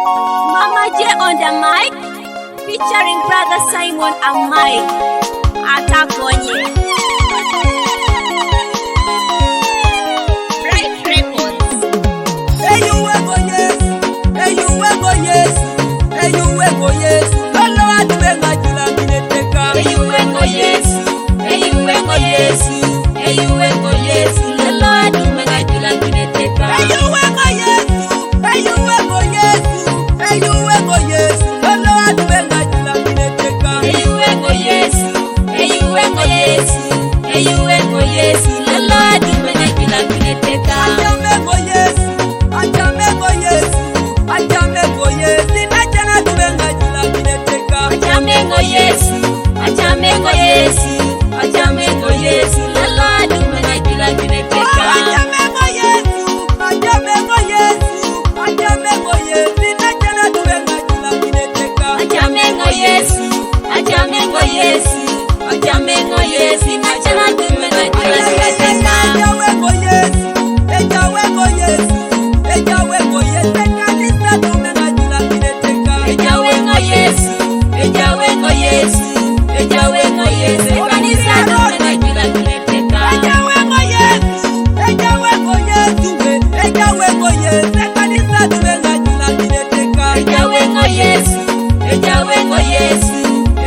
Mama J on the mic, featuring brother Simon Amai. Atakonye. Bright Records. Hey you wego yes, hey you wego yes, hey you wego yes. Lolo atubenga jula kineteka. Hey you wego yes, hey you wego yes, hey you wego yes. Lolo atubenga jula kineteka. Hey you wego yes, hey you wego yes, hey you wego yes. Lolo atubenga jula kineteka. Hey you wego yes, hey you wego yes, hey you wego yes. Lolo atubenga jula kineteka. Ajamego yes, ajamego yes, ajamego yes. Inachana tubenga jula kineteka. Ajamengo yes, ajamengo yes, ajamengo yes. Lolo atubenga jula kineteka. Ajamego yes, ajamego yes, ajamego yes. Inachana tubenga jula kineteka. Ajamengo yes, ajamengo yes, ajamengo yes. Inachana tubenga jula kineteka. Ejawego yes, ejawego yes, ejawego yes. Ekanisa tubenga jula kineteka. Ejawengo yes, ejawengo yes, ejawengo yes. Ekanisa tubenga jula kineteka. Ejawego yes, ejawego yes, ejawego yes. Ekanisa tubenga jula kineteka. Ejawengo yes, ejawengo yes,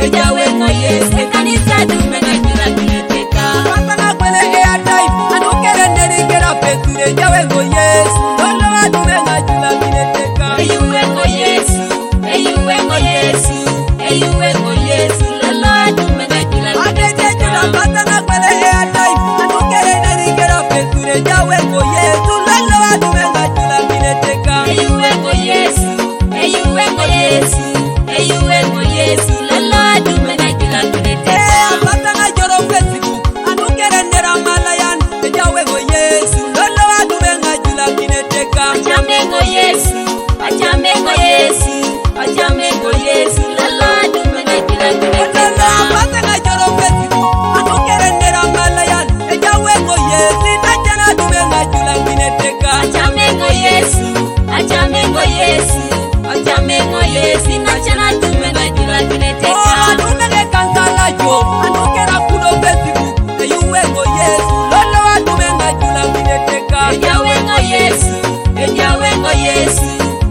ejawengo yes. Ekanisa tubenga jula kineteka. Kapana kwele airtime, anukere nerigera peture. Ejawego yes, lolo tubenga jula kineteka. Ejuwengo yes, ejuwengo yes, ejuwengo yes. Lolo atubenga jula Adete jula kineteka. patana kwele airtime, anukere nerigera peture. Ejawego yes, lolo tubenga jula kineteka. Ejuwengo yes, ejuwengo yes, ejuwengo yes. Lolo atubenga jula kineteka. Patana joro Facebook, anukere nera malayan. Ejawego yes, lolo tubenga jula kineteka. Ajamengo yes, ajamengo yes, ajamengo yes. Lolo atubenga jula kineteka. Patana joro Facebook, anukere nera malayan. Ejawego yes, inachana tubenga jula kineteka. Ajamengo yes, ajamengo yes, ajamengo yes. Inachana tubenga jula kineteka. Atumenge kansala jo, anukera kudo Facebook. Ejawego yes, lolo tubenga jula kineteka. Ejawengo yes, ejawengo yes,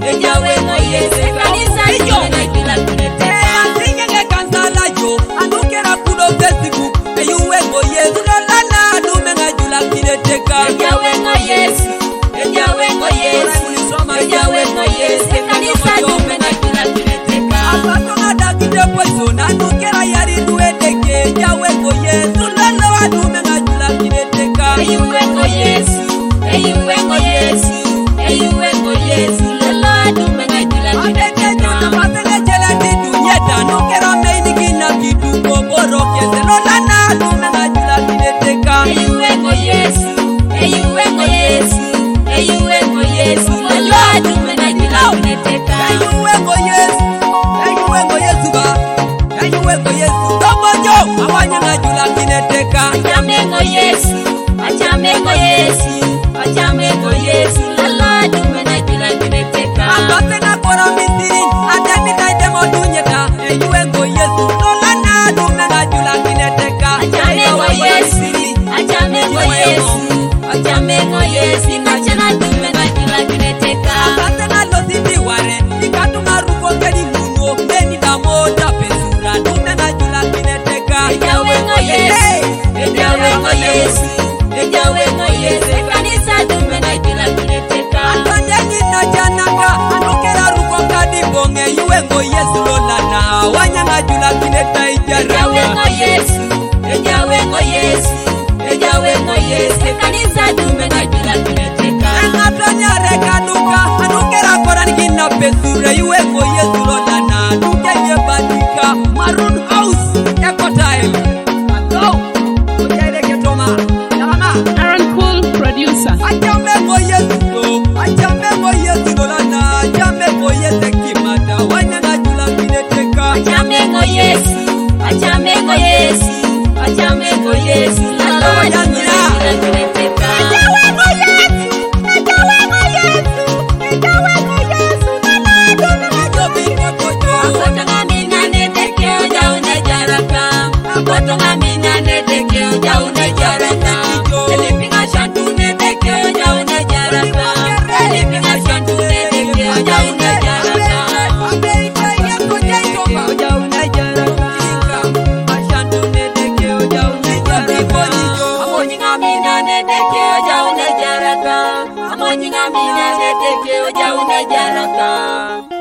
ejawengo yes. Ekanisa tubenga jula kineteka. Atingenge kansala jo, anukera kudo Facebook. Ejawego yes, lolo tubenga jula kineteka. Ejawengo yes, ejawengo yes, ejawengo yes. Ekanisa tubenga jula kineteka. Apatonga dakite poison, anukera yari duedeke. Ejawego yes, lolo tubenga jula kineteka. Ejuwengo yes, ejuwengo yes, ejuwengo yes. Lolo atubenga jula kineteka. Ejuwengo yes, ejuwengo yes, ejuwengo yes. Lolo atubenga jula kineteka. Ajamengo yes, ajamengo yes, ajamengo yes. Lolo atubenga jula kineteka. Ajamengo yes, ajamengo yes, ajamengo yes. Inachana tubenga jula kineteka. Ejawengo yes, ejawengo yes, ejawengo yes. Ekanisa tubenga jula kineteka. Ejawengo yes, ejawengo yes, ejawengo yes. Ekanisa tubenga jula kineteka. Maroon House, Echo Time. Hello, Aaron Cool, producer. Ajamego Yesu, ajamego Yesu lolana, ajamego Yesu kimata, wanyanga jula kineteka. Ajamengo yes, ajamengo yes, ajamengo yes. Lolo atubenga jula kineteka. Ejawego Yesu, ejawego Yesu, ejawego Yesu, lolana teke oja une jarata